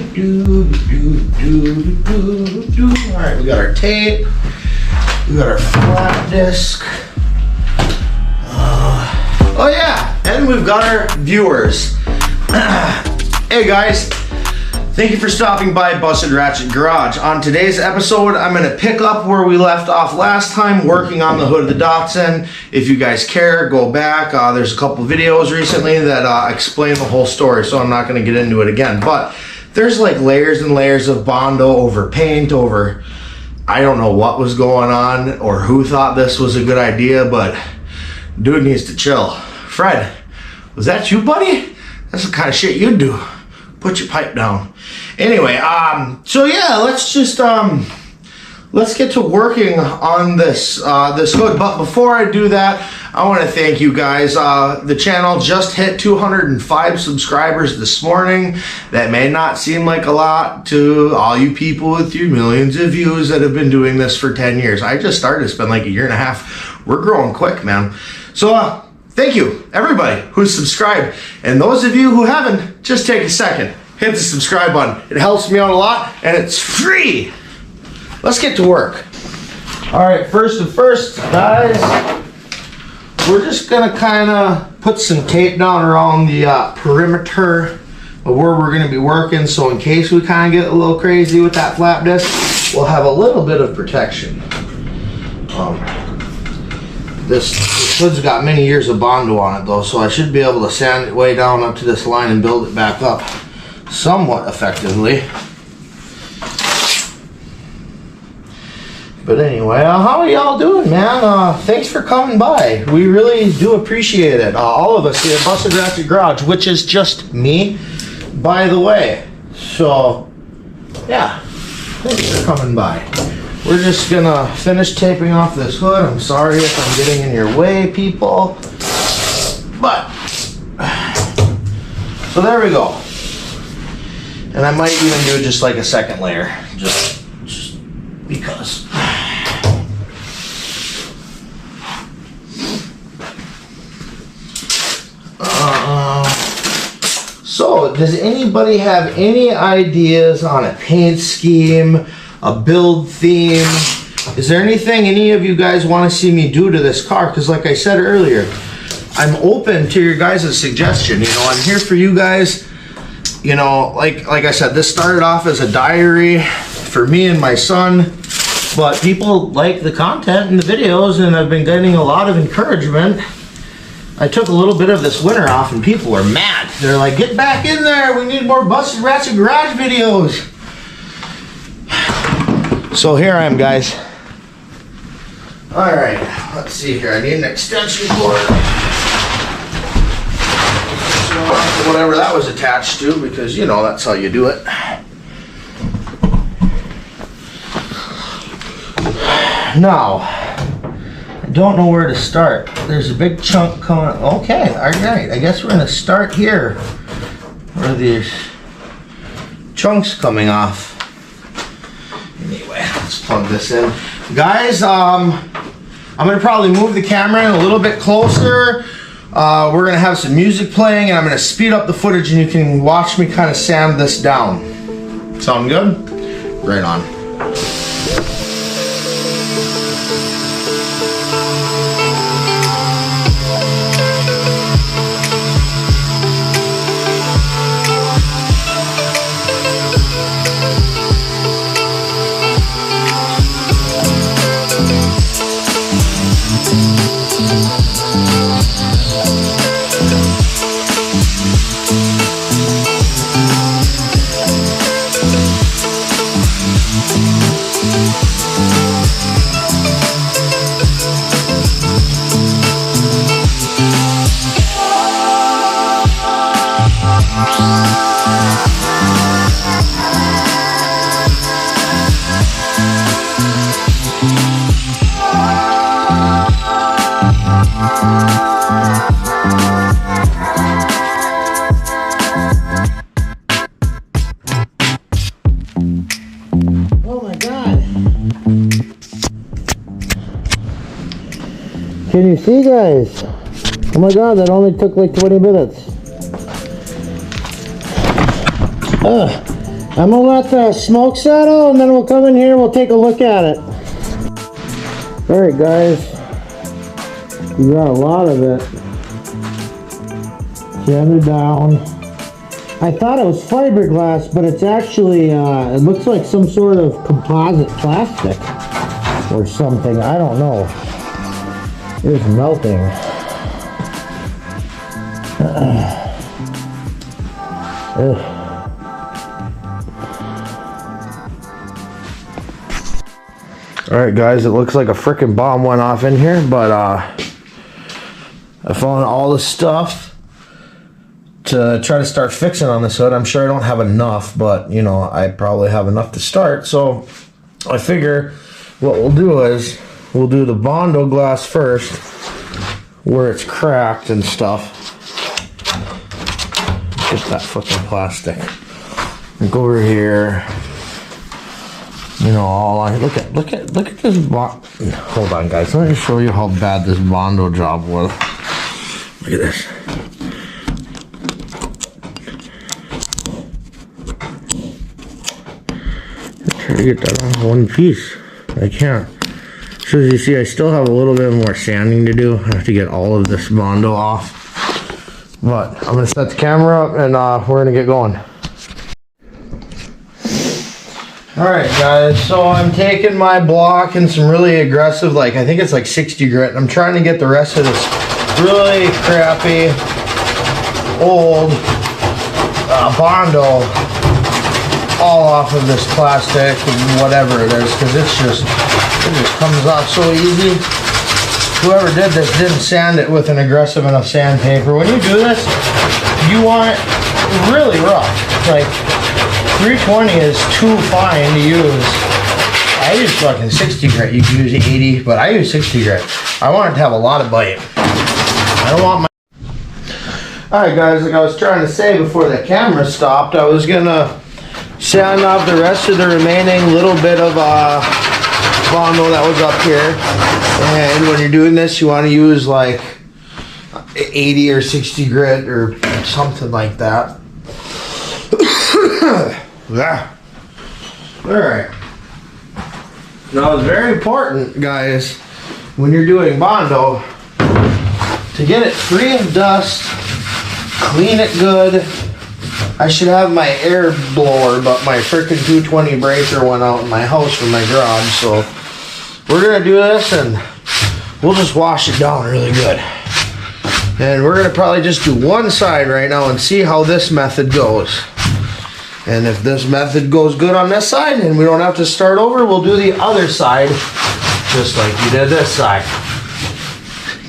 Alright, we got our tape. We got our flat disc. Oh yeah, and we've got our viewers. Hey guys, thank you for stopping by Busted Ratchet Garage. On today's episode, I'm going to pick up where we left off last time, working on the hood of the Datsun. If you guys care, go back. There's a couple videos recently that explain the whole story, so I'm not going to get into it again. But there's like layers and layers of Bondo over paint, over I don't know what was going on or who thought this was a good idea, but dude needs to chill. Fred, was that you, buddy? That's the kind of shit you'd do. Put your pipe down. Anyway, so yeah, let's just let's get to working on this this hood. But before I do that, I want to thank you guys. The channel just hit 205 subscribers this morning. That may not seem like a lot to all you people with your millions of views that have been doing this for 10 years. I just started. It's been like a year and a half. We're growing quick, man. So thank you, everybody who's subscribed. And those of you who haven't, just take a second. Hit the subscribe button. It helps me out a lot, and it's free. Let's get to work. All right, first, guys, we're just gonna kind of put some tape down around the perimeter of where we're gonna be working, so in case we kind of get a little crazy with that flap disc, we'll have a little bit of protection. This hood's got many years of Bondo on it though, so I should be able to sand it way down up to this line and build it back up somewhat effectively. But anyway, how are y'all doing, man? Thanks for coming by. We really do appreciate it. All of us here at Busted Ratchet Garage, which is just me, by the way. So, yeah, thanks for coming by. We're just gonna finish taping off this hood. I'm sorry if I'm getting in your way, people. But, so there we go. And I might even do just like a second layer, just because. So, does anybody have any ideas on a paint scheme, a build theme? Is there anything any of you guys want to see me do to this car? Because like I said earlier, I'm open to your guys' suggestion. You know, I'm here for you guys. You know, like I said, this started off as a diary for me and my son, but people like the content and the videos, and I've been getting a lot of encouragement. I took a little bit of this winter off and people were mad. They're like, get back in there, we need more Busted Ratchet Garage videos. So here I am, guys. Alright, let's see here. I need an extension cord. So whatever that was attached to, because you know that's how you do it. Now, I don't know where to start. There's a big chunk coming. Okay, alright. I guess we're gonna start here where there's chunks coming off. Anyway, let's plug this in. Guys, I'm gonna probably move the camera in a little bit closer. We're gonna have some music playing and I'm gonna speed up the footage and you can watch me kind of sand this down. Sound good? Right on. Can you see, guys? Oh my god, that only took like 20 minutes. I'm gonna let the smoke settle and then we'll come in here and we'll take a look at it. Alright guys, we got a lot of it sanded down. I thought it was fiberglass, but it's actually, it looks like some sort of composite plastic or something. I don't know. It's melting. Alright guys, it looks like a frickin' bomb went off in here, but I found all the stuff to try to start fixing on this hood. I'm sure I don't have enough, but you know, I probably have enough to start. So I figure what we'll do is we'll do the Bondo glass first where it's cracked and stuff. Get that fucking plastic. Go over here. You know, all I look at this hold on guys, let me show you how bad this Bondo job was. Look at this. Try to get that off one piece. I can't. So as you see, I still have a little bit more sanding to do. I have to get all of this Bondo off. But I'm gonna set the camera up and we're gonna get going. Alright guys, so I'm taking my block and some really aggressive, like I think it's like 60 grit. I'm trying to get the rest of this really crappy old Bondo all off of this plastic and whatever it is, because it just comes off so easy. Whoever did this didn't sand it with an aggressive enough sandpaper. When you do this, you want it really rough. Like 320 is too fine to use. I use fucking 60 grit. You can use 80, but I use 60 grit. I want it to have a lot of bite. I don't want my... Alright guys, like I was trying to say before the camera stopped, I was gonna sand off the rest of the remaining little bit of Bondo that was up here. And when you're doing this, you want to use like 80 or 60 grit or something like that. Yeah. Alright. Now it's very important, guys, when you're doing Bondo, to get it free of dust, clean it good. I should have my air blower, but my frickin' 220 breaker went out in my house from my garage, so we're gonna do this and we'll just wash it down really good. And we're gonna probably just do one side right now and see how this method goes. And if this method goes good on this side and we don't have to start over, we'll do the other side just like you did this side.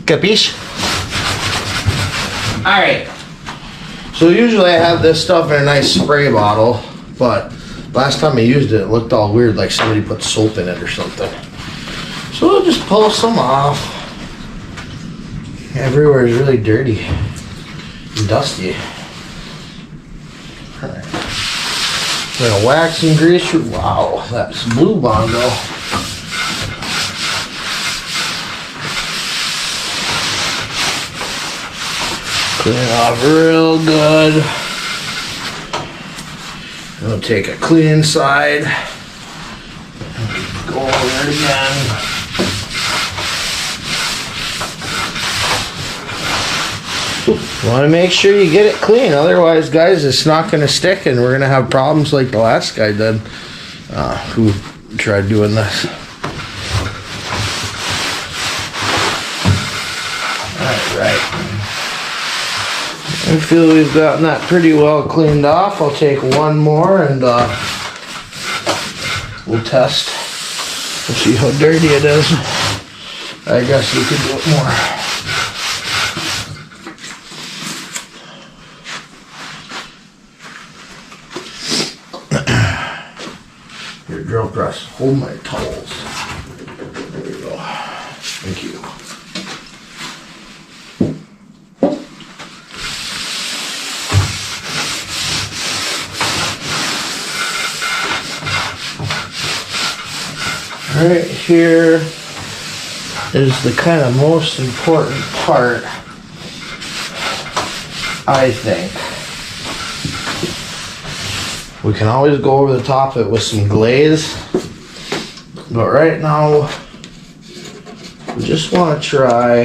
Capiche? Alright. So usually I have this stuff in a nice spray bottle, but last time I used it, it looked all weird, like somebody put soap in it or something. So we'll just pull some off. Everywhere is really dirty and dusty. All right. We're gonna wax and grease. Wow, that's blue Bondo. Clean it off real good. We'll take a clean side. Go over it again. Want to make sure you get it clean, otherwise guys it's not going to stick and we're going to have problems like the last guy did who tried doing this. Alright, I feel we've gotten that pretty well cleaned off. I'll take one more and we'll test. We'll see how dirty it is. I guess we could do it more. Here, drill press. Hold my towels. There we go. Thank you. Right here is the kind of most important part, I think. We can always go over the top of it with some glaze. But right now, we just want to try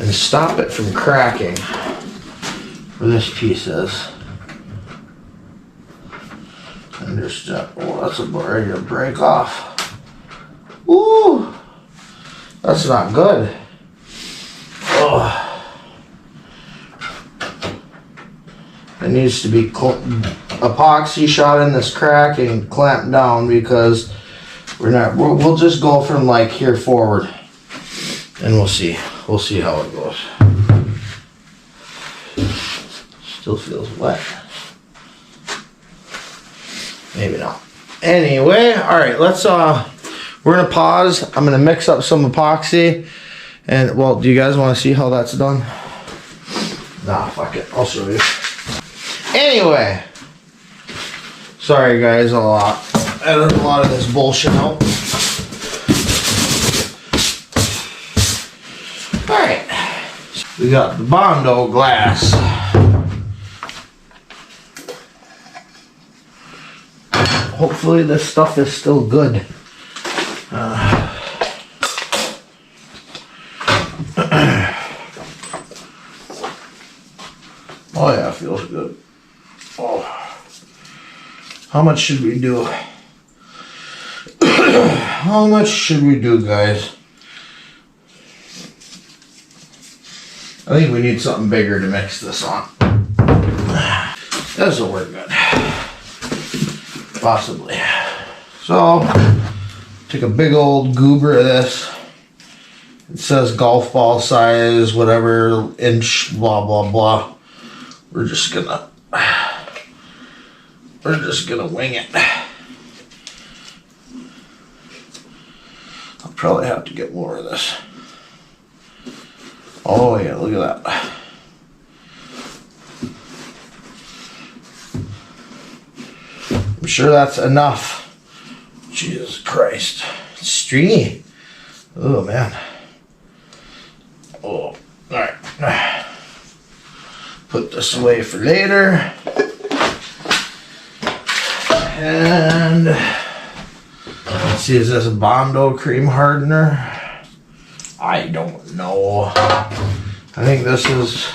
and stop it from cracking where this piece is. And just, oh, that's about ready to break off. Ooh, that's not good. Oh. It needs to be epoxy shot in this crack and clamped down, because we'll just go from like here forward, and we'll see how it goes. Still feels wet. Maybe not. Anyway, all right, let's we're gonna pause. I'm gonna mix up some epoxy, and well, do you guys want to see how that's done? Nah, fuck it, I'll show you. Anyway, sorry guys, a lot of this bullshit out. Alright, we got the Bondo glass. Hopefully this stuff is still good. Oh yeah, feels good. Oh. How much should we do? How much should we do, guys? I think we need something bigger to mix this on. This will work good. Possibly. So, take a big old goober of this. It says golf ball size, whatever, inch, blah, blah, blah. We're just gonna wing it. I'll probably have to get more of this. Oh yeah, look at that. I'm sure that's enough. Jesus Christ. It's stringy. Oh man. Oh, alright. Put this away for later. And let's see, is this a Bondo cream hardener? I don't know. I think this is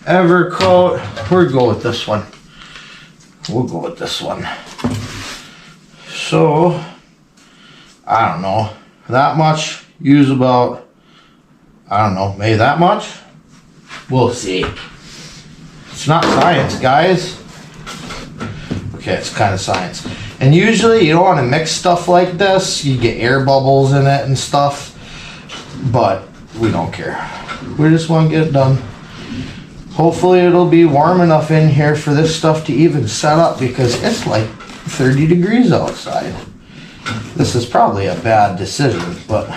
Evercoat. We'll go with this one. We'll go with this one. So, I don't know. That much, use about, I don't know, maybe that much? We'll see. It's not science, guys. Okay, it's kind of science. And usually you don't want to mix stuff like this. You get air bubbles in it and stuff. But we don't care. We just want to get it done. Hopefully it'll be warm enough in here for this stuff to even set up, because it's like 30 degrees outside. This is probably a bad decision, but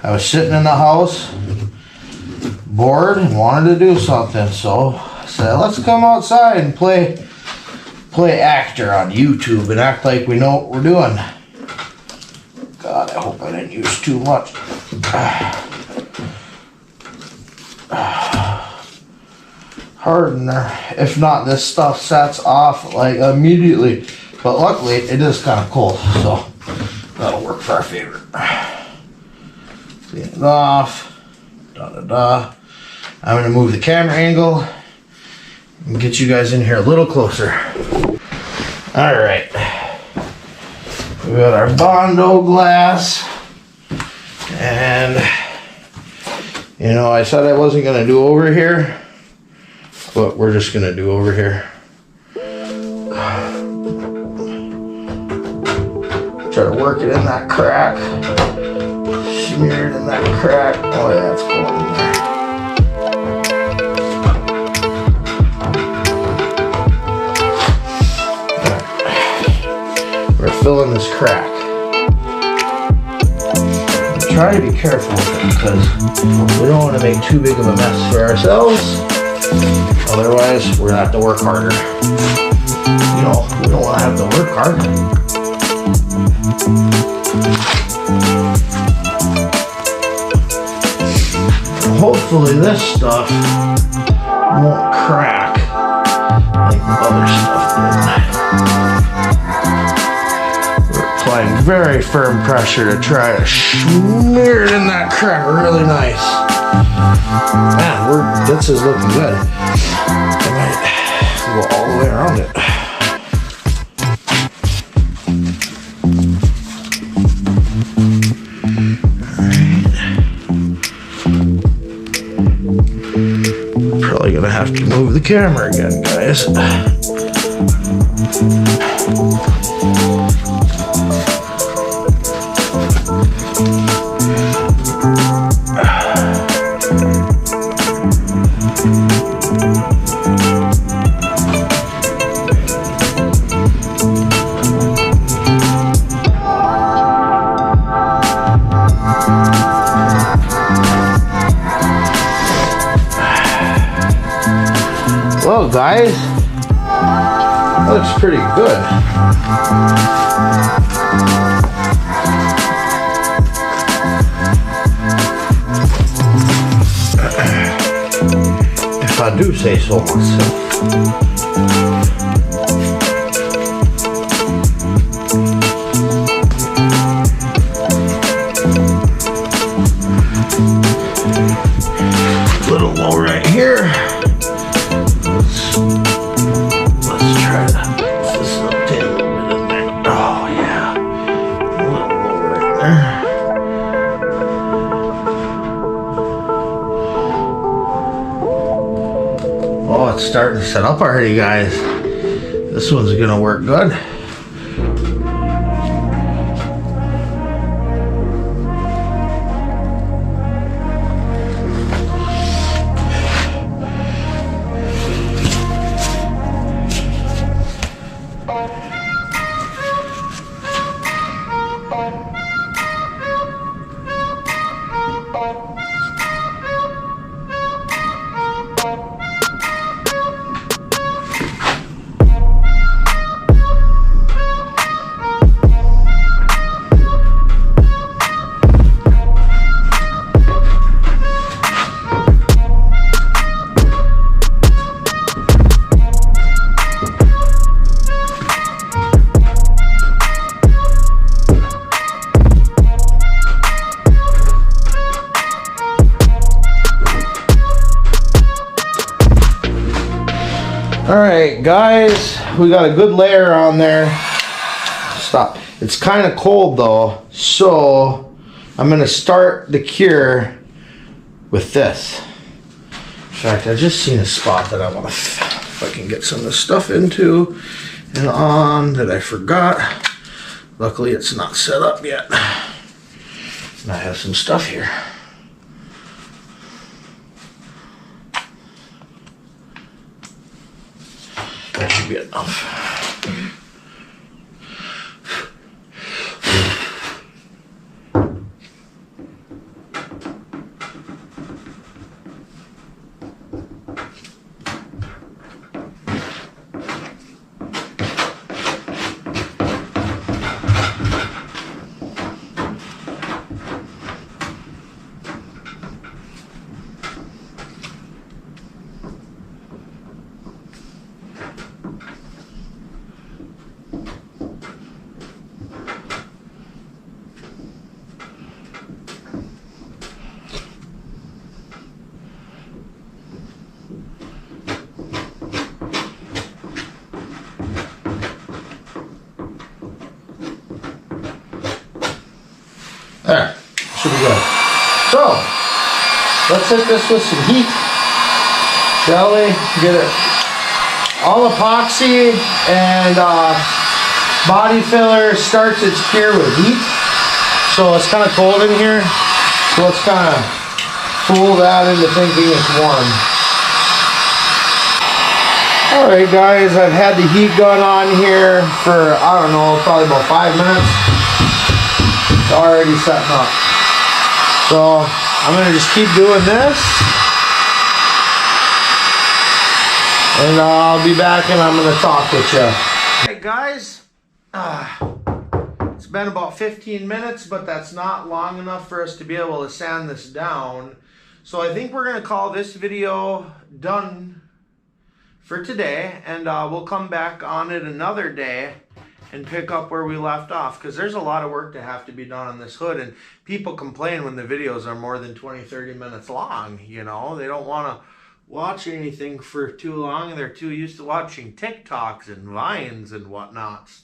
I was sitting in the house, bored, and wanted to do something, so I said, let's come outside and play actor on YouTube and act like we know what we're doing. God, I hope I didn't use too much. Hardener. If not, this stuff sets off like immediately. But luckily, it is kind of cold, so that'll work for our favor. Clean it off. Da-da-da. I'm going to move the camera angle and get you guys in here a little closer. Alright. We got our Bondo glass. And, you know, I said I wasn't going to do over here, but we're just going to do over here. Try to work it in that crack. Smear it in that crack. Oh yeah, it's going in there. We're filling this crack. Try to be careful with it, because we don't want to make too big of a mess for ourselves. Otherwise, we're gonna have to work harder. You know, we don't want to have to work hard. Hopefully this stuff won't crack like other stuff did. applying very firm pressure to try to smear it in that crack really nice. Man, this is looking good. I might go all the way around it. Probably gonna have to move the camera again, guys. Well, guys, that looks pretty good. If I do say so myself. Little low right here. Let's try to this up, take a little bit in there. Oh yeah, a little low right there. Oh, it's starting to set up already, guys. This one's gonna work good. Alright guys, we got a good layer on there. Stop. It's kind of cold though, so I'm going to start the cure with this. In fact, I just seen a spot that I want to, if I can get some of this stuff into and on that I forgot. Luckily it's not set up yet. And I have some stuff here. That should be enough. There, should be good. So, let's hit this with some heat. Shall we? Get it all epoxy and body filler starts its cure with heat. So it's kind of cold in here. So let's kind of fool that into thinking it's warm. Alright guys, I've had the heat going on here for, I don't know, probably about 5 minutes. It's already setting up. So I'm going to just keep doing this. And I'll be back and I'm going to talk with you. Hey guys, it's been about 15 minutes, but that's not long enough for us to be able to sand this down. So I think we're going to call this video done for today, and we'll come back on it another day and pick up where we left off, because there's a lot of work to have to be done on this hood, and people complain when the videos are more than 20-30 minutes long. You know, they don't want to watch anything for too long, and they're too used to watching TikToks and Vines and whatnots.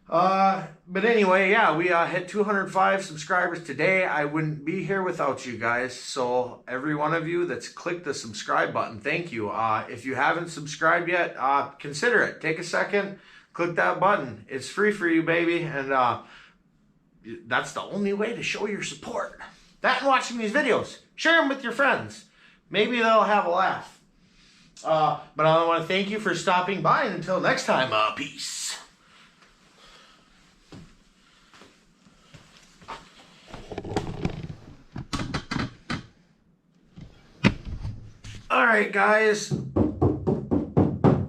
But anyway, yeah, we hit 205 subscribers today. I wouldn't be here without you guys. So every one of you that's clicked the subscribe button, thank you. If you haven't subscribed yet, consider it. Take a second, click that button. It's free for you, baby. And that's the only way to show your support. That and watching these videos. Share them with your friends. Maybe they'll have a laugh. But I want to thank you for stopping by. And until next time, peace. Alright guys,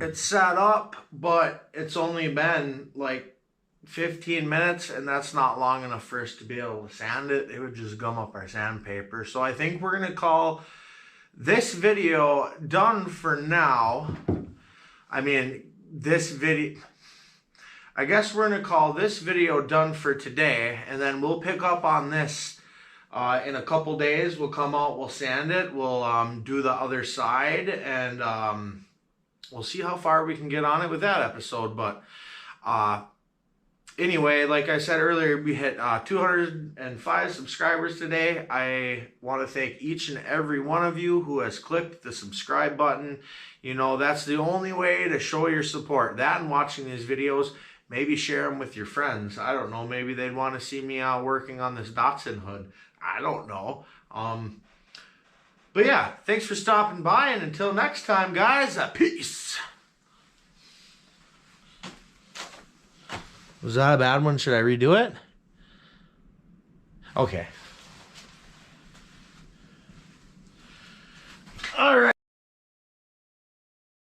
it's set up, but it's only been like 15 minutes, and that's not long enough for us to be able to sand it. It would just gum up our sandpaper. So I think we're going to call this video done for now. I guess we're going to call this video done for today, and then we'll pick up on this in a couple days. We'll come out, we'll sand it, we'll do the other side, and we'll see how far we can get on it with that episode. But anyway, like I said earlier, we hit 205 subscribers today. I want to thank each and every one of you who has clicked the subscribe button. You know, that's the only way to show your support. That and watching these videos. Maybe share them with your friends. I don't know. Maybe they'd want to see me working on this Datsun hood. I don't know. But yeah, thanks for stopping by. And until next time, guys, peace. Was that a bad one? Should I redo it? Okay. All right.